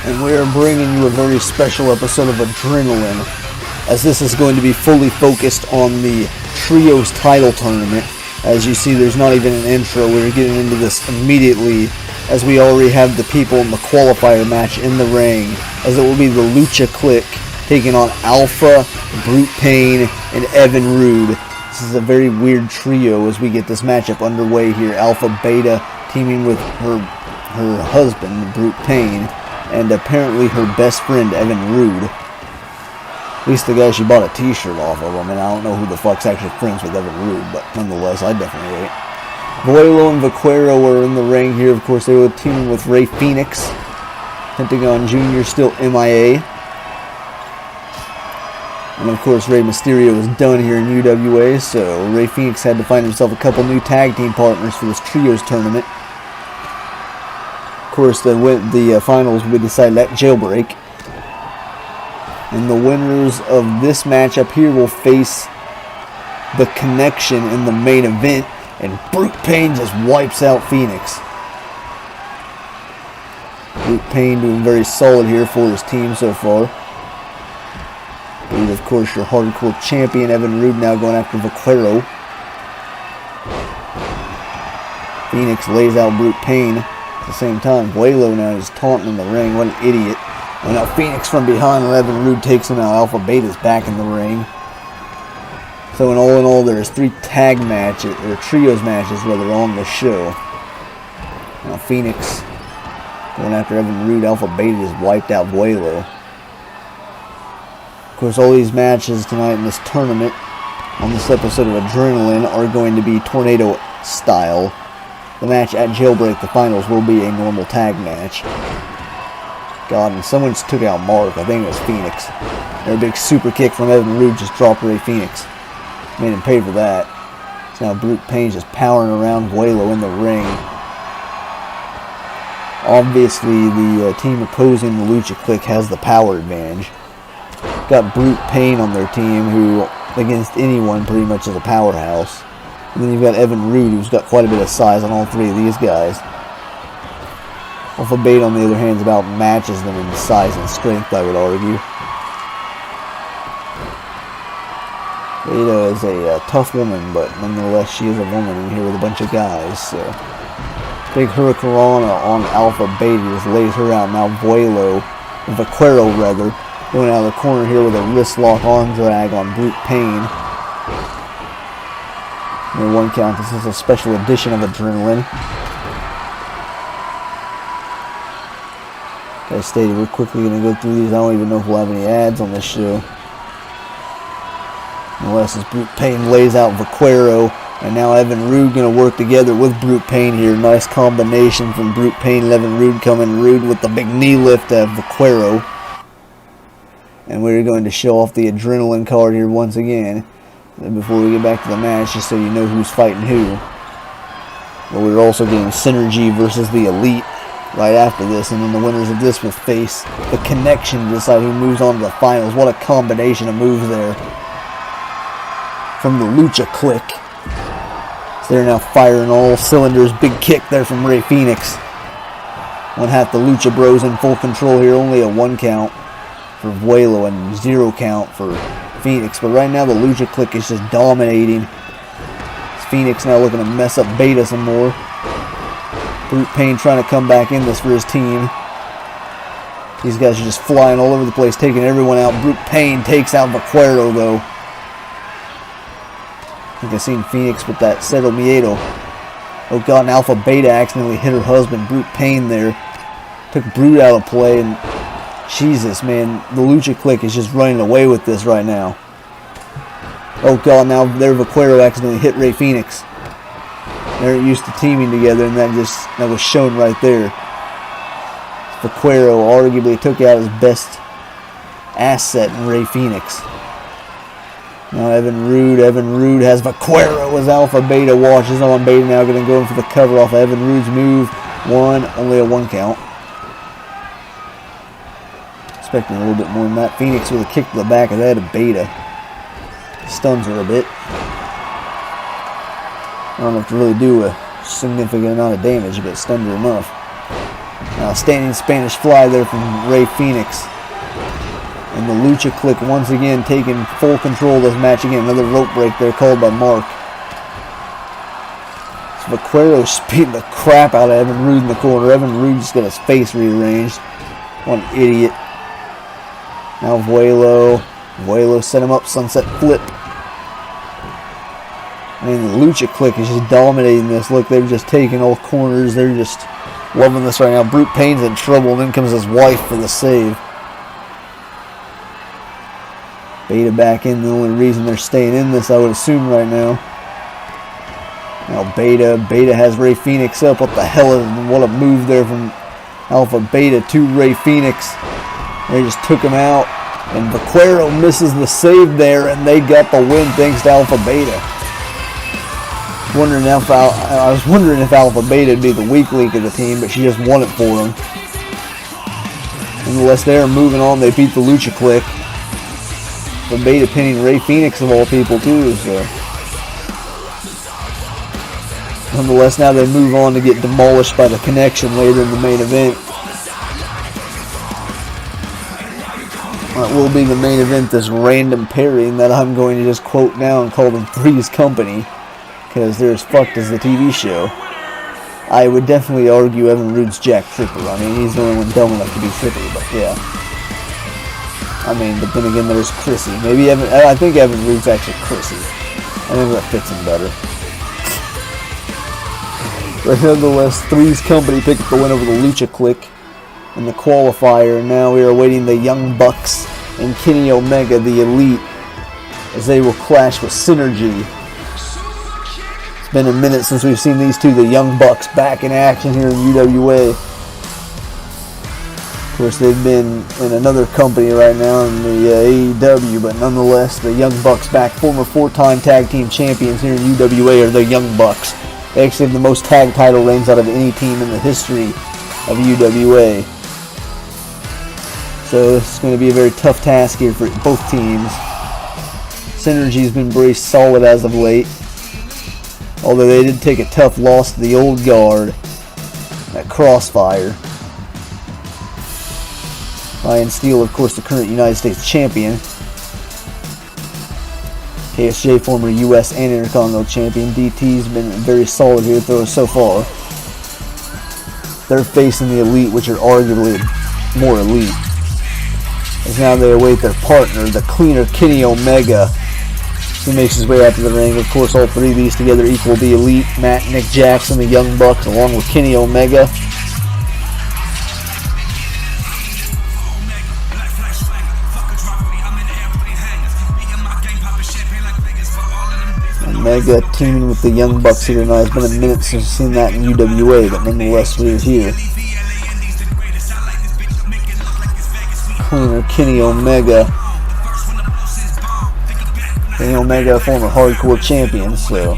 and we are bringing you a very special episode of Adrenaline, as this is going to be fully focused on the Trios title tournament. As you see, there's not even an intro. We're getting into this immediately, as we already have the people in the qualifier match in the ring, as it will be the Lucha Kliq taking on Alpha, Brute Pain, and Evan Rude. This is a very weird trio as we get this matchup underway here. Alpha Beta teaming with her husband, Brute Pain, and apparently her best friend, Evan Rude. At least the guy she bought a t-shirt off of him, and I don't know who the fuck's actually friends with Evan Rude, but nonetheless, I definitely ain't. Vuelo and Vaquero are in the ring here. Of course, they were teaming with Rey Fenix. Pentagon Jr. still MIA. And of course, Rey Mysterio is done here in UWA, so Rey Fenix had to find himself a couple new tag team partners for this Trios tournament. Of course, the finals will be decided at Jailbreak. And the winners of this matchup here will face the Connection in the main event, and Brute Pain just wipes out Phoenix. Brute Pain doing very solid here for his team so far. And of course, your hardcore champion, Evan Rude, now going after Vaquero. Phoenix lays out Brute Pain. At the same time, Vuelo now is taunting in the ring. What an idiot. And now Phoenix from behind, and Evan Rude takes him out. Alpha Beta's back in the ring. So in all, there's 3 tag matches, or trios matches rather, on the show. Now Phoenix going after Evan Rude. Alpha Beta just wiped out Vuelo. Of course, all these matches tonight in this tournament, on this episode of Adrenaline, are going to be tornado style. The match at Jailbreak, the finals, will be a normal tag match. God, and someone just took out Mark. I think it was Phoenix. And a big super kick from Evan Rude just dropped Rey Fenix. Made him pay for that. So now Brute Pain's just powering around Vuelo in the ring. Obviously, the team opposing the Lucha Kliq has the power advantage. Got Brute Pain on their team, who, against anyone, pretty much is a powerhouse. And then you've got Evan Rude, who's got quite a bit of size on all 3 of these guys. Alpha Beta, on the other hand, about matches them in size and strength, I would argue. Beta is a tough woman, but nonetheless, she is a woman in here with a bunch of guys. So big Hurricanrana on Alpha Beta just lays her out. Now Vaquero, going out of the corner here with a wrist lock arm drag on Brute Pain. And 1 count. This is a special edition of Adrenaline. Like I stated, we're quickly going to go through these. I don't even know if we'll have any ads on this show. Unless as Brute Pain lays out Vaquero. And now Evan Rude going to work together with Brute Pain here. Nice combination from Brute Pain and Evan Rude coming. Rude with the big knee lift of Vaquero. And we're going to show off the Adrenaline card here once again. And before we get back to the match, just so you know who's fighting who. But we're also getting Synergy versus the Elite right after this, and then the winners of this will face the Connection to decide who moves on to the finals. What a combination of moves there from the Lucha Kliq. So they're now firing all cylinders. Big kick there from Rey Fenix. 1/2 the Lucha Bros in full control here. Only a 1 count for Vuelo and 0 count for Phoenix. But right now the Lucha Kliq is just dominating. Phoenix now looking to mess up Beta some more. Brute Pain trying to come back in this for his team. These guys are just flying all over the place, taking everyone out. Brute Pain takes out Vaquero, though. I think I've seen Phoenix with that Cero Miedo. Oh God, and Alpha Beta accidentally hit her husband, Brute Pain, there. Took Brute out of play, and Jesus, man, the Lucha Kliq is just running away with this right now. Oh God, now their Vaquero accidentally hit Rey Fenix. They're used to teaming together, and that was shown right there. Vaquero arguably took out his best asset in Rey Fenix. Now Evan Rude has Vaquero as Alpha Beta watches on. Beta now going to go in for the cover off of Evan Rude's move. Only a 1 count. Expecting a little bit more than that. Phoenix with a kick to the back of the head of Beta. Stuns her a bit. I don't have to really do a significant amount of damage, but stunned her enough. Standing Spanish fly there from Rey Fenix. And the Lucha Kliq once again taking full control of this match again. Another rope break there called by Mark. So Vaquero's beating the crap out of Evan Rude in the corner. Evan Rude just got his face rearranged. What an idiot. Now Vuelo set him up, sunset flip. I mean, the Lucha Kliq is just dominating this. Look, they're just taking all corners. They're just loving this right now. Brute Payne's in trouble, and then comes his wife for the save. Beta back in, the only reason they're staying in this, I would assume, right now. Now Beta has Rey Fenix up. What the hell is, what a move there from Alpha Beta to Rey Fenix. They just took him out, and Vaquero misses the save there, and they got the win thanks to Alpha Beta. I was wondering if Alpha Beta would be the weak link of the team, but she just won it for them. Nonetheless, they're moving on. They beat the Lucha Kliq. The Beta pinning Rey Fenix of all people too. So, nonetheless, now they move on to get demolished by the Connection later in the main event. That will be the main event. This random pairing that I'm going to just quote now and call them Three's Company, because they're as fucked as the TV show. I would definitely argue Evan Rude's Jack Tripper. I mean, he's the only one dumb enough to be Tripper, but yeah. I mean, but then again, there's Chrissy. I think Evan Rude's actually Chrissy. I think that fits him better. But nonetheless, Three's Company picked up the win over the Lucha Kliq in the qualifier. And now we are awaiting the Young Bucks and Kenny Omega, the Elite, as they will clash with Synergy. It's been a minute since we've seen these two, the Young Bucks, back in action here in UWA. Of course, they've been in another company right now in the AEW, but nonetheless, the Young Bucks back, former 4-time tag team champions here in UWA are the Young Bucks. They actually have the most tag title reigns out of any team in the history of UWA. So this is going to be a very tough task here for both teams. Synergy's been very solid as of late, although they did take a tough loss to the Old Guard at Crossfire. Ryan Steele, of course, the current United States champion. KSJ, former U.S. and Intercontinental champion. DT's been very solid here so far. They're facing the Elite, which are arguably more elite. As now they await their partner, the cleaner Kenny Omega. He makes his way out to the ring. Of course, all three of these together equal the Elite. Matt, Nick Jackson, the Young Bucks, along with Kenny Omega. Omega teaming with the Young Bucks here tonight. It's been a minute since we've seen that in UWA, but nonetheless, we're here. Cleaner Kenny Omega. Kenny Omega, a former hardcore champion, so.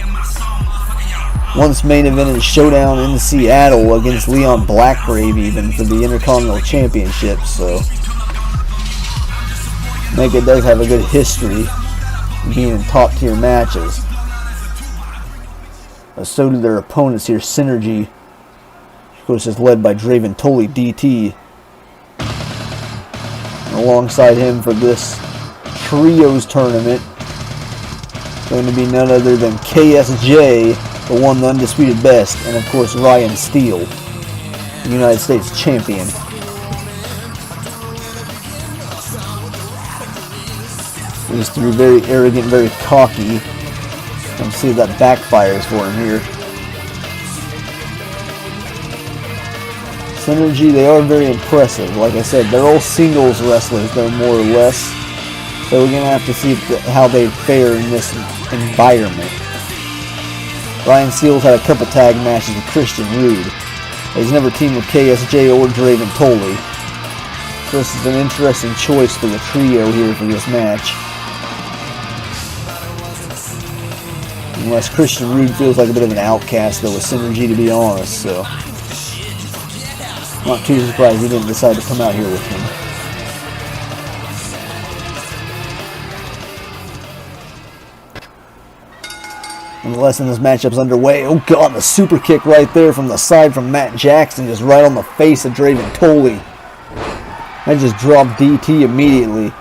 Once main event in Showdown in Seattle against Leon Blackgrave, even for the Intercontinental Championship, so. Omega does have a good history of being in top tier matches. So do their opponents here. Synergy, of course, is led by Draven Tully, DT. And alongside him for this Trios tournament, going to be none other than KSJ, the one, the undisputed best, and of course Ryan Steele, the United States champion. These three very arrogant, very cocky. Let's see if that backfires for him here. Synergy, they are very impressive. Like I said, they're all singles wrestlers, they're more or less. So we're going to have to see how they fare in this environment. Ryan Steele's had a couple tag matches with Christian Rude. He's never teamed with KSJ or Draven Tully. So this is an interesting choice for the trio here for this match. Unless Christian Rude feels like a bit of an outcast, though, with Synergy, to be honest, so. Not too surprised he didn't decide to come out here with him. Unless in this matchup's underway. Oh god, the super kick right there from the side from Matt Jackson, just right on the face of Draven Tolley. That just dropped DT immediately.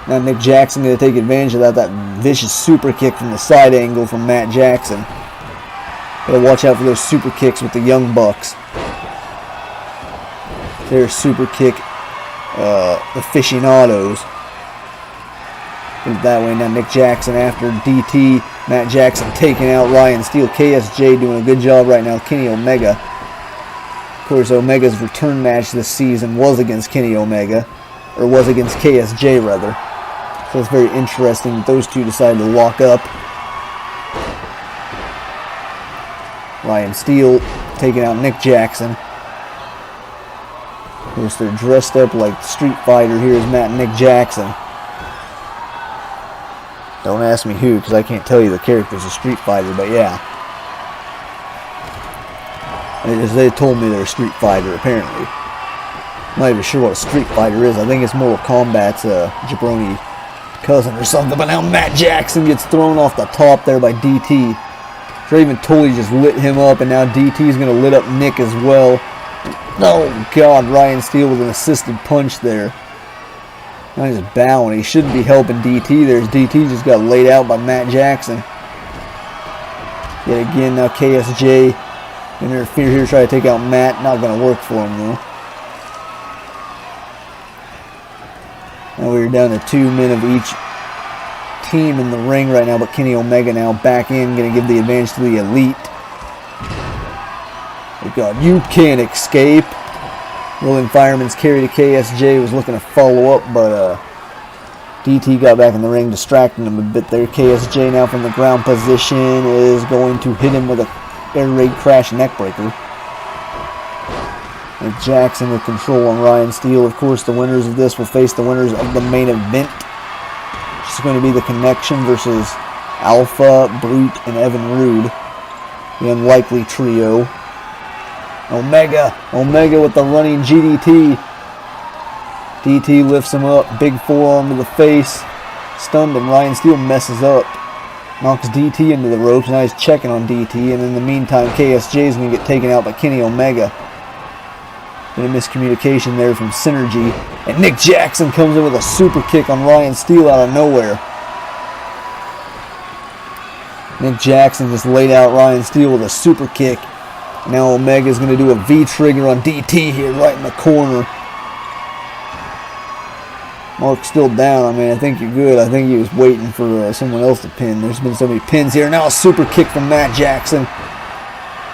Now Nick Jackson going to take advantage of that vicious super kick from the side angle from Matt Jackson. Gotta watch out for those super kicks with the Young Bucks. Their super kick aficionados. Put it that way. Now Nick Jackson after DT. Matt Jackson taking out Ryan Steele. KSJ doing a good job right now. Kenny Omega. Of course, Omega's return match this season was against Kenny Omega. Or was against KSJ, rather. So it's very interesting that those two decided to lock up. Ryan Steele taking out Nick Jackson. Of course, they're dressed up like Street Fighter. Here's Matt and Nick Jackson. Don't ask me who, because I can't tell you the characters of Street Fighter, but yeah. As they told me they're a Street Fighter, apparently. I'm not even sure what a Street Fighter is. I think it's Mortal Kombat's jabroni cousin or something. But now Matt Jackson gets thrown off the top there by DT. Draven Tolley just lit him up, and now DT's going to lit up Nick as well. Oh god, Ryan Steele with an assisted punch there. Now he's bowing. He shouldn't be helping DT. There's DT just got laid out by Matt Jackson. Yet again, now KSJ interfere here, try to take out Matt. Not going to work for him though. Now we're down to 2 men of each team in the ring right now, but Kenny Omega now back in, going to give the advantage to the Elite. Oh god, you can't escape. Rolling Fireman's carry to KSJ was looking to follow up, but DT got back in the ring, distracting him a bit there. KSJ now from the ground position is going to hit him with a air raid crash neckbreaker. And Jackson with control on Ryan Steele. Of course, the winners of this will face the winners of the main event. It's going to be the Connection versus Alpha, Brute, and Evan Rude. The Unlikely Trio. Omega with the running GDT. DT lifts him up, big forearm to the face. Stunned him, Ryan Steele messes up. Knocks DT into the ropes, now he's checking on DT, and in the meantime KSJ is going to get taken out by Kenny Omega. Bit of miscommunication there from Synergy. And Nick Jackson comes in with a super kick on Ryan Steele out of nowhere. Nick Jackson just laid out Ryan Steele with a super kick. Now Omega is going to do a V-trigger on DT here right in the corner. Mark's still down. I mean, I think you're good. I think he was waiting for someone else to pin. There's been so many pins here. Now a super kick from Matt Jackson.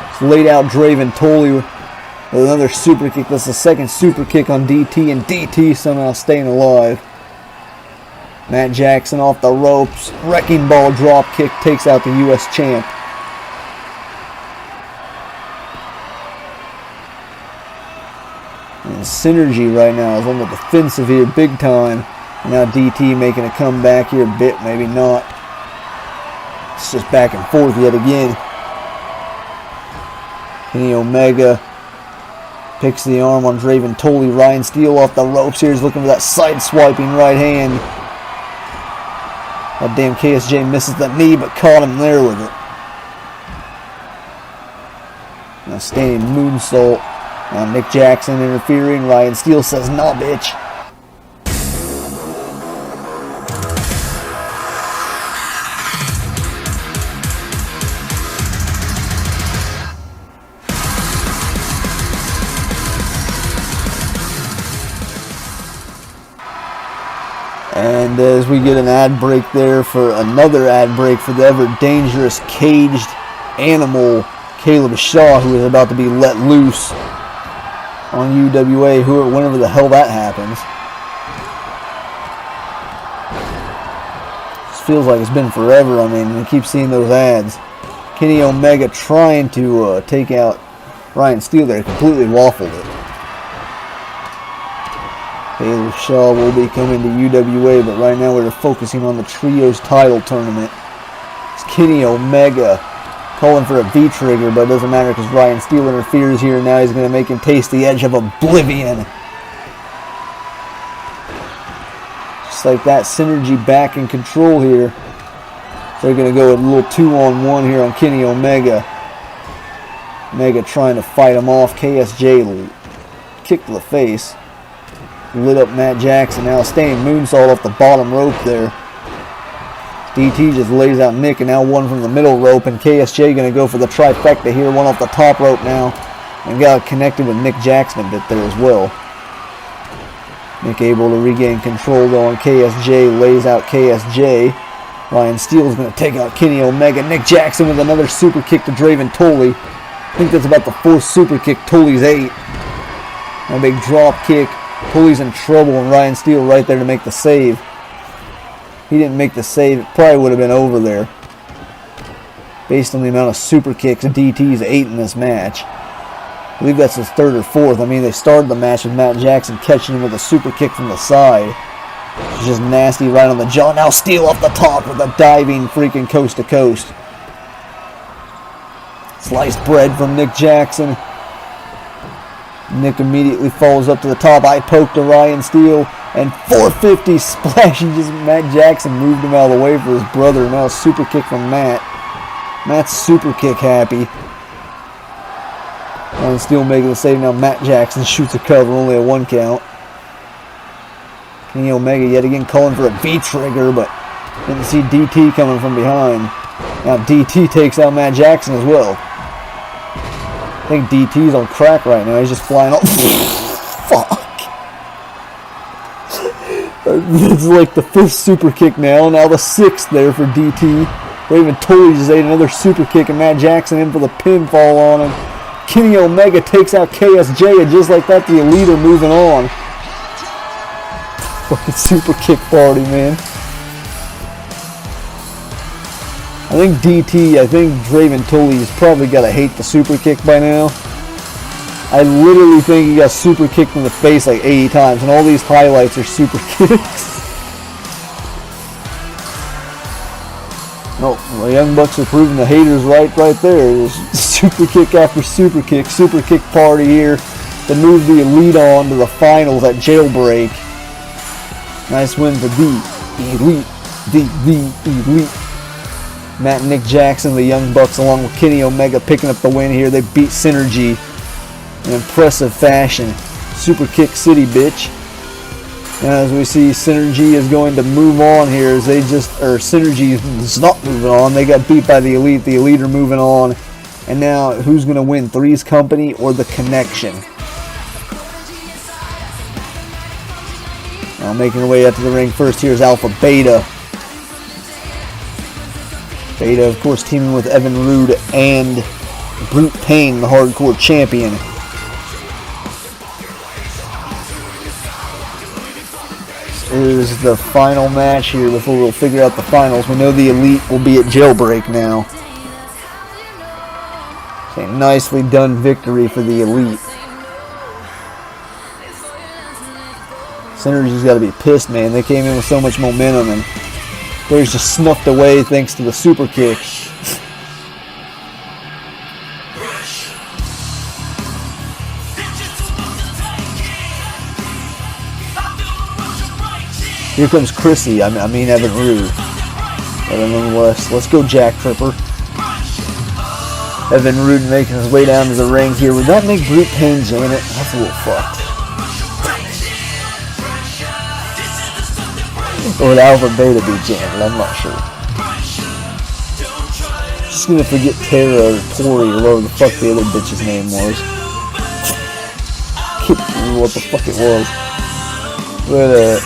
Just laid out Draven Tolley with another super kick. That's the second super kick on DT, and DT somehow staying alive. Matt Jackson off the ropes. Wrecking ball drop kick takes out the U.S. champ. And Synergy right now is on the defensive here big time. Now DT making a comeback here a bit, maybe not. It's just back and forth yet again. Kenny Omega picks the arm on Draven Tolley. Ryan Steele off the ropes here. He's looking for that side-swiping right hand. That damn KSJ misses the knee, but caught him there with it. Now standing moonsault. Now Nick Jackson interfering. Ryan Steele says, "Nah, bitch." And as we get an ad break there for another ad break for the ever dangerous caged animal Caleb Shaw, who is about to be let loose on UWA, whenever the hell that happens. This feels like it's been forever. I mean, we keep seeing those ads. Kenny Omega trying to take out Ryan Steele there, completely waffled it. Caleb Shaw will be coming to UWA, but right now we're focusing on the Trios title tournament. It's Kenny Omega calling for a V-trigger, but it doesn't matter because Ryan Steele interferes here. Now he's going to make him taste the edge of oblivion. Just like that, Synergy back in control here. They're going to go with a little 2-on-1 here on Kenny Omega. Omega trying to fight him off. KSJ kick to the face. Lit up Matt Jackson. Now staying moonsault off the bottom rope there. DT just lays out Nick, and now one from the middle rope, and KSJ going to go for the trifecta here. One off the top rope now, and got connected with Nick Jackson a bit there as well. Nick able to regain control though on KSJ, lays out KSJ. Ryan Steele's going to take out Kenny Omega. Nick Jackson with another super kick to Draven Tully. I think that's about the 4th super kick. Tully's 8. A big drop kick. Tully's in trouble, and Ryan Steele right there to make the save. He didn't make the save. It probably would have been over there. Based on the amount of super kicks, DT's 8 in this match. I believe that's his 3rd or 4th. I mean, they started the match with Matt Jackson catching him with a super kick from the side. It's just nasty right on the jaw. Now Steele off the top with a diving freaking coast to coast. Sliced bread from Nick Jackson. Nick immediately falls up to the top. Eye poke to Ryan Steele. And 450 splash. Matt Jackson moved him out of the way for his brother. Now a super kick from Matt. Matt's super kick happy. Ryan Steele making the save. Now Matt Jackson shoots a cover. Only a 1 count. Kenny Omega yet again calling for a V-trigger, but didn't see DT coming from behind. Now DT takes out Matt Jackson as well. I think DT's on crack right now. He's just flying off. Fuck. It's like the 5th super kick now. Now the 6th there for DT. Raven Tully just ate another super kick, and Matt Jackson in for the pinfall on him. Kenny Omega takes out KSJ, and just like that, the Elite are moving on. Fucking super kick party, man. I think Draven Tully's probably got to hate the super kick by now. I literally think he got super kicked in the face like 80 times, and all these highlights are super kicks. No, the Young Bucks are proving the haters right there. There's super kick after super kick party here to move the Elite on to the finals at Jailbreak. Nice win for the Elite. The Elite. Matt and Nick Jackson, the Young Bucks, along with Kenny Omega, picking up the win here. They beat Synergy in impressive fashion. Super kick city, bitch. And as we see, Synergy is going to move on here as Synergy is not moving on. They got beat by the Elite. The Elite are moving on. And now, who's going to win? Three's Company or The Connection? Now making her way up to the ring first here is Alpha Beta. Beta, of course, teaming with Evan Rude and Brute Pain, the Hardcore Champion. This is the final match here before we'll figure out the finals. We know the Elite will be at Jailbreak now. Okay, nicely done victory for the Elite. Synergy's got to be pissed, man. They came in with so much momentum and they're just snuffed away thanks to the super kick. Here comes Chrissy, I mean Evan Rude. But nonetheless, let's go Jack Tripper. Evan Rude making his way down to the ring here. Would that make Brute Pain Janet? That's a little fucked. Or would Alpha Beta be Janet? I'm not sure. Just gonna forget Tara or Tori or whatever the fuck the other bitch's name was. Can't remember what the fuck it was. But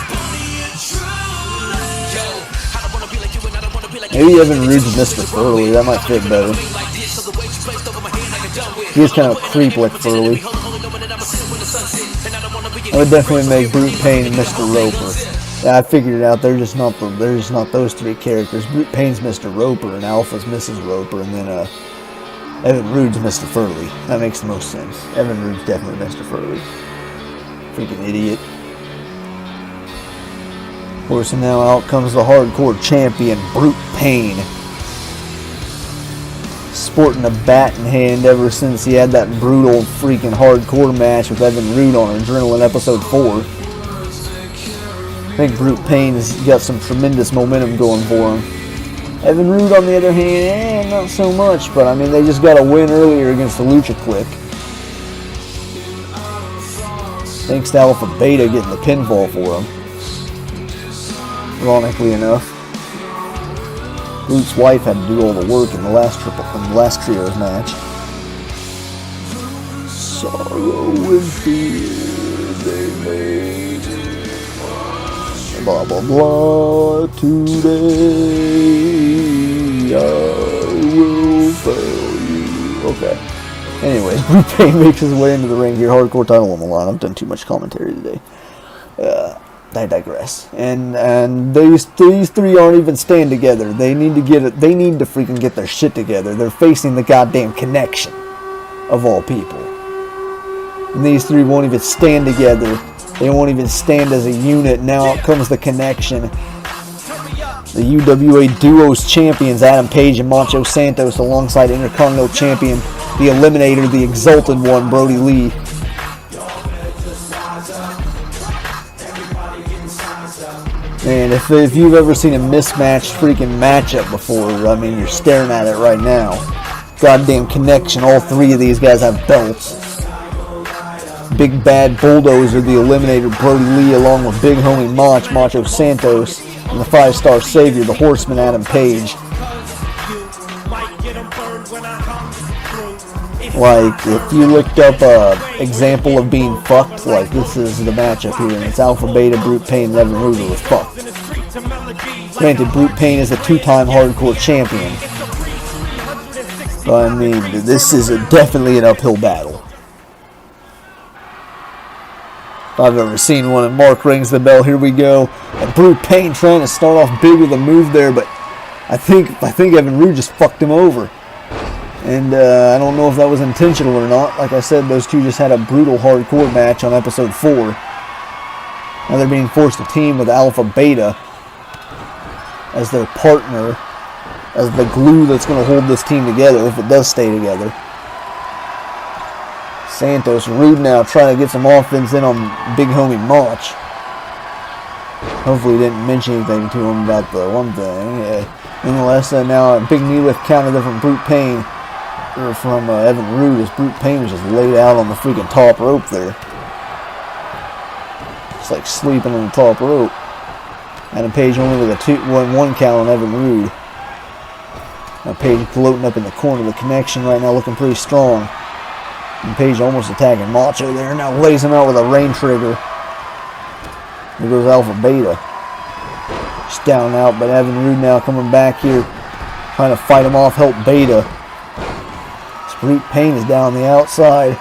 maybe Evan Rude's Mr. Furley. That might fit better. He is kind of a creep like Furley. I would definitely make Brute Pain Mr. Roper. Yeah, I figured it out. They're just not those three characters. Brute Pain's Mr. Roper and Alpha's Mrs. Roper, and then Evan Rude's Mr. Furley. That makes the most sense. Evan Rude's definitely Mr. Furley. Freaking idiot. Of course, and now out comes the Hardcore Champion, Brute Pain. Sporting a bat in hand ever since he had that brutal freaking hardcore match with Evan Rude on Adrenaline Episode 4. I think Brute Pain has got some tremendous momentum going for him. Evan Roode, on the other hand, not so much. But, I mean, they just got a win earlier against the Lucha Kliq. Thanks to Alpha Beta getting the pinfall for him. Ironically enough. Luke's wife had to do all the work in the last trios match. Sorrow and fear, they made blah blah blah. Today I will fail you. Okay. Anyways, Blue Pain makes his way into the ring here. Hardcore title on the line. I've done too much commentary today. I digress. And these three aren't even staying together. They need to freaking get their shit together. They're facing the goddamn Connection, of all people. And these three won't even stand together. They won't even stand as a unit. Now out comes the Connection. The UWA Duos champions, Adam Page and Macho Santos, alongside Intercontinental Champion, the Eliminator, the Exalted One, Brody Lee. And if you've ever seen a mismatched freaking matchup before, I mean, you're staring at it right now. Goddamn Connection, all three of these guys have belts. Big Bad Bulldozer, the Eliminator, Brody Lee, along with Big Homie Macho Santos, and the 5-star Savior, the Horseman, Adam Page. Like, if you looked up an example of being fucked, like, this is the matchup here, and it's Alpha Beta, Brute Pain, and Evan Roode was fucked. Granted, Brute Pain is a 2-time hardcore champion. But, I mean, this is definitely an uphill battle. If I've ever seen one, and Mark rings the bell, here we go. And Brute Pain trying to start off big with a move there, but I think Evan Roode just fucked him over. And I don't know if that was intentional or not. Like I said, those two just had a brutal hardcore match on episode 4. Now they're being forced to team with Alpha Beta as their partner, as the glue that's going to hold this team together if it does stay together. Santos, Roode now trying to get some offense in on Big Homie Mach. Hopefully he didn't mention anything to him about the one thing. Nonetheless, now a big knee lift counter there from Brute Pain. From Evan Roode, as Brute Pain was just laid out on the freaking top rope there. It's like sleeping on the top rope. Adam Page only with a 1 count on Evan Roode. Now Page floating up in the corner of the Connection right now, looking pretty strong. And Page almost attacking Macho there. Now lays him out with a rain trigger. There goes Alpha Beta. Just down and out, but Evan Roode now coming back here, trying to fight him off, help Beta. Brute Pain is down the outside.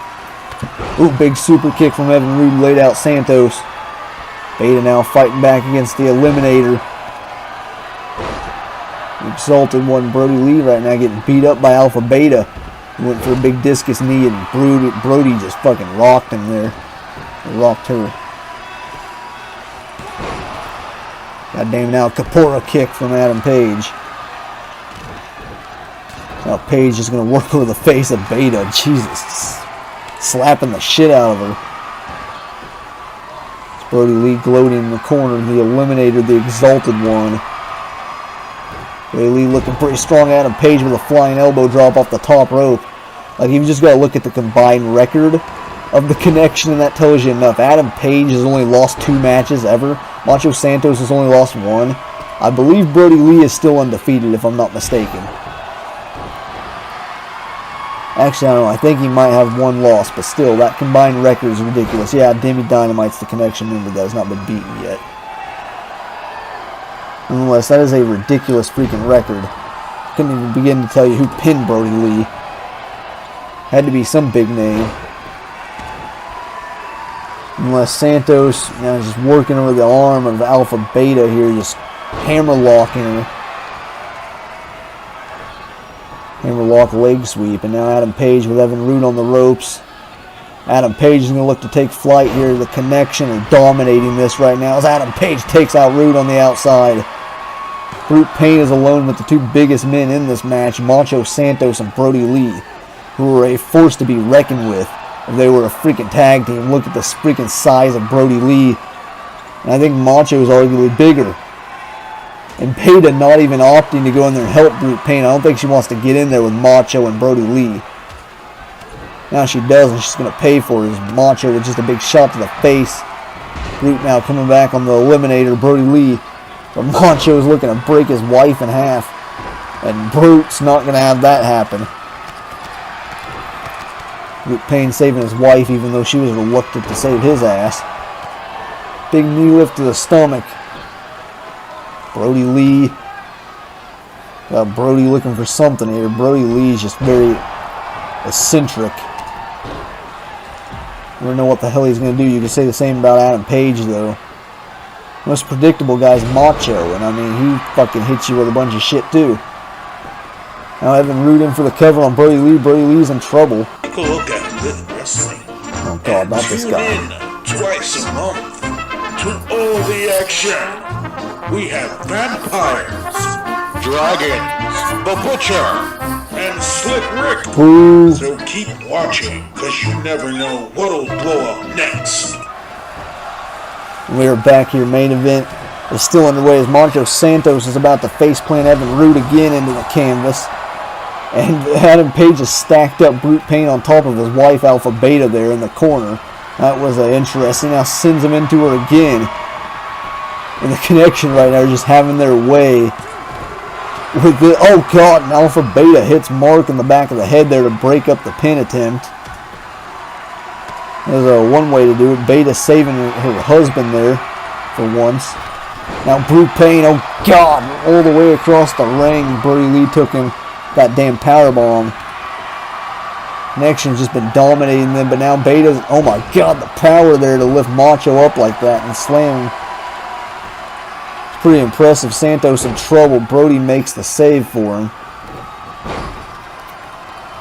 Ooh, big super kick from Evan Roode, laid out Santos. Beta now fighting back against the Eliminator. The Exalted One, Brody Lee, right now getting beat up by Alpha Beta. He went for a big discus knee and Brody just fucking rocked him there. He rocked her. Goddamn, now Kapora kick from Adam Page. Now Page is going to work over the face of Beta. Jesus. Slapping the shit out of her. It's Brody Lee gloating in the corner. The Eliminator, the Exalted One. Brody Lee looking pretty strong. Adam Page with a flying elbow drop off the top rope. Like, you've just got to look at the combined record of the Connection, and that tells you enough. Adam Page has only lost 2 matches ever. Macho Santos has only lost 1. I believe Brody Lee is still undefeated, if I'm not mistaken. Actually, I don't know. I think he might have 1 loss, but still, that combined record is ridiculous. Yeah, Demi Dynamite's the Connection member that has not been beaten yet. Nonetheless, that is a ridiculous freaking record. Couldn't even begin to tell you who pinned Brody Lee. Had to be some big name. Unless Santos, you know, just working over the arm of Alpha Beta here, just hammer locking her. Hammerlock leg sweep, and now Adam Page with Evan Roode on the ropes. Adam Page is going to look to take flight here. The Connection are dominating this right now as Adam Page takes out Roode on the outside. Brute Pain is alone with the 2 biggest men in this match, Macho Santos and Brody Lee, who are a force to be reckoned with if they were a freaking tag team. Look at the freaking size of Brody Lee. And I think Macho is arguably bigger. And Beta not even opting to go in there and help Brute Pain. I don't think she wants to get in there with Macho and Brody Lee. Now she does, and she's going to pay for it. As Macho with just a big shot to the face. Brute now coming back on the Eliminator, Brody Lee. But Macho is looking to break his wife in half. And Brute's not going to have that happen. Brute Pain saving his wife, even though she was reluctant to save his ass. Big knee lift to the stomach. Brody Lee. Brody looking for something here. Brody Lee's just very eccentric. I don't know what the hell he's going to do. You can say the same about Adam Page, though. Most predictable guy's Macho, and I mean, he fucking hits you with a bunch of shit, too. Now Evan Roode in for the cover on Brody Lee. Brody Lee's in trouble. Take a look at Good Wrestling. Oh, God, not this guy. Tune in twice a month to all the action. We have vampires, dragons, the Butcher, and Slick Rick. Ooh. So keep watching, because you never know what'll blow up next. We are back here. Main event is still underway as Macho Santos is about to faceplant Evan Roode again into the canvas. And Adam Page has stacked up Brute Pain on top of his wife Alpha Beta there in the corner. That was interesting. Now sends him into her again. And the Connection right now are just having their way. With the, oh God, and Alpha Beta hits Mark in the back of the head there to break up the pin attempt. There's one way to do it. Beta saving her husband there for once. Now Brute Pain, oh God, all the way across the ring. Brody Lee took him. That damn powerbomb. Connection's just been dominating them, but now Beta's, oh my God, the power there to lift Macho up like that and slam him. It's pretty impressive. Santos in trouble. Brody makes the save for him.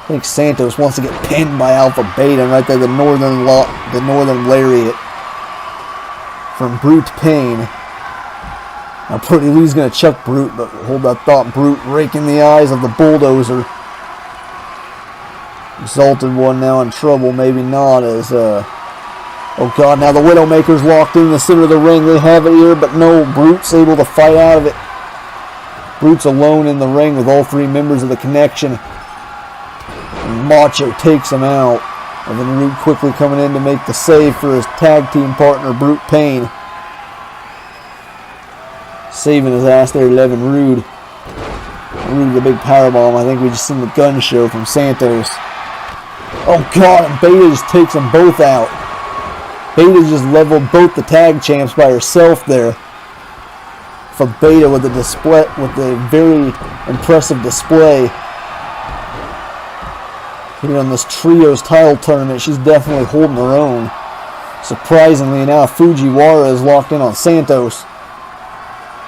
I think Santos wants to get pinned by Alpha Beta, and right there the northern lariat from Brute Pain. Now Brody Lee's going to chuck Brute, but hold that thought. Brute raking the eyes of the Bulldozer. Exalted One now in trouble, maybe not, as oh God, now the Widowmaker's locked in the center of the ring. They have it here, but no, Brute's able to fight out of it. Brute's alone in the ring with all three members of the Connection. And Macho takes him out. And then Roode quickly coming in to make the save for his tag team partner, Brute Pain. Saving his ass there, Evan Roode. Roode the big powerbomb. I think we just seen the gun show from Santos. Oh God, and Beta just takes them both out. Beta just leveled both the tag champs by herself there. For Beta with the very impressive display. Here on this Trios title tournament, she's definitely holding her own. Surprisingly, now Fujiwara is locked in on Santos.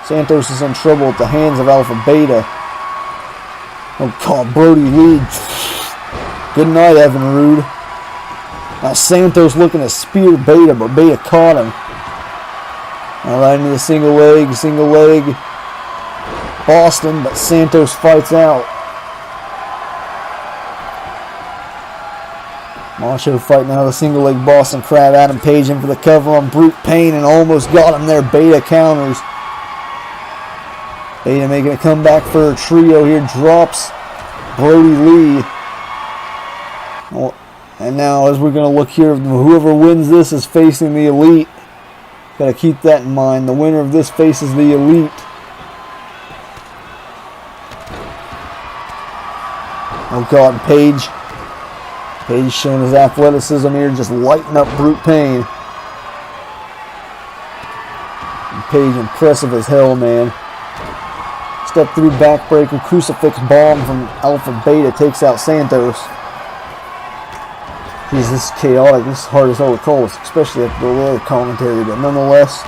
Santos is in trouble at the hands of Alpha Beta. Oh God, Brody Lee. Good night, Evan Roode. Now Santos looking to spear Beta, but Beta caught him. Now right into the single leg. Boston, but Santos fights out. Macho fighting out of the single leg Boston Crab. Adam Page in for the cover on Brute Pain and almost got him there. Beta counters. Beta making a comeback for her trio here. Drops Brody Lee. And now as we're going to look here, whoever wins this is facing the Elite. Got to keep that in mind. The winner of this faces the Elite. Oh God, Page. Page showing his athleticism here, just lighting up Brute Pain. And Page impressive as hell, man. Step through backbreaker, crucifix bomb from Alpha Beta takes out Santos. Jeez, this is chaotic. This is hard as hell to call, especially after the other commentary, but nonetheless.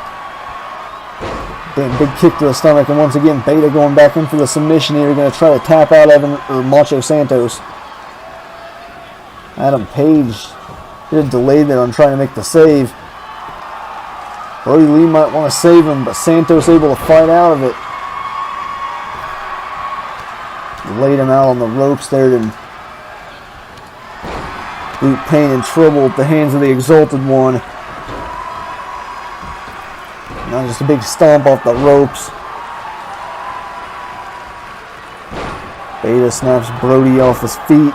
Damn, big kick to the stomach, and once again, Beta going back in for the submission here. Going to try to tap out Macho Santos. Adam Page did delay there on trying to make the save. Brody Lee might want to save him, but Santos able to fight out of it. Laid him out on the ropes there, and Brute Pain in trouble at the hands of the Exalted One. Now just a big stomp off the ropes. Beta snaps Brody off his feet.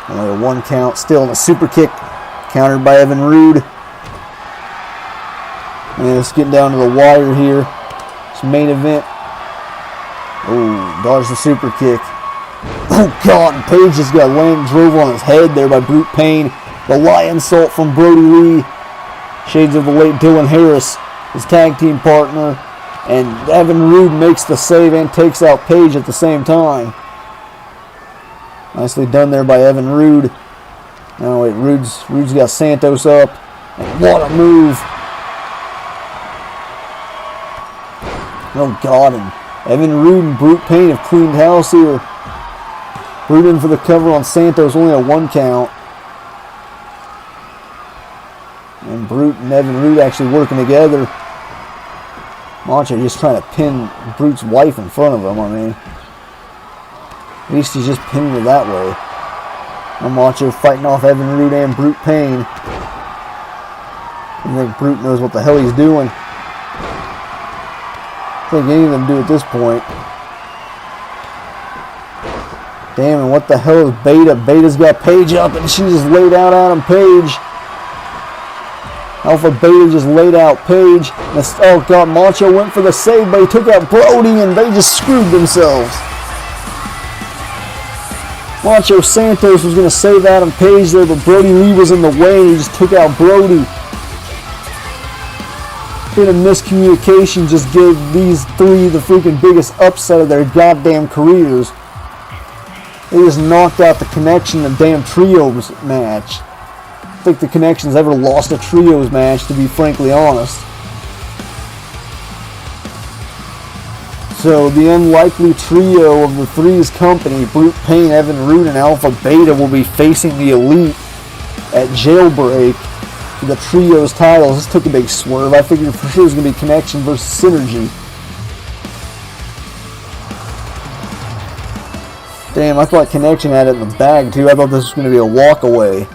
Only a 1 count. Still in a super kick. Countered by Evan Rude. And let's get down to the wire here. It's main event. Oh, dodged the super kick. Oh God, and Page just got drove on his head there by Brute Payne. The lion salt from Brody Lee. Shades of the late Dylan Harris, his tag team partner. And Evan Rude makes the save and takes out Page at the same time. Nicely done there by Evan Rude. Now wait, Rude's got Santos up. And what a move. Oh God, and Evan Rude and Brute Payne have cleaned house here. Rude in for the cover on Santos, only a 1 count. And Brute and Evan Rude actually working together. Macho just trying to pin Brute's wife in front of him, I mean. At least he's just pinning her that way. Now Macho fighting off Evan Rude and Brute Payne. I think Brute knows what the hell he's doing. I think any of them do at this point. Damn, and what the hell is Beta? Beta's got Page up and she just laid out Adam Page. Alpha Beta just laid out Page. Oh God, Macho went for the save, but he took out Brody and they just screwed themselves. Macho Santos was going to save Adam Page there, but Brody Lee was in the way and he just took out Brody. Bit of miscommunication just gave these three the freaking biggest upset of their goddamn careers. They just knocked out the Connection in a damn trios match. I don't think the Connection's ever lost a trios match, to be frankly honest. So the unlikely trio of the Threes Company, Brute Payne, Evan Rude, and Alpha Beta, will be facing the Elite at Jailbreak for the trios titles. This took a big swerve. I figured for sure it was going to be Connection versus Synergy. Damn, I thought Connection had it in the bag too. I thought this was going to be a walk away.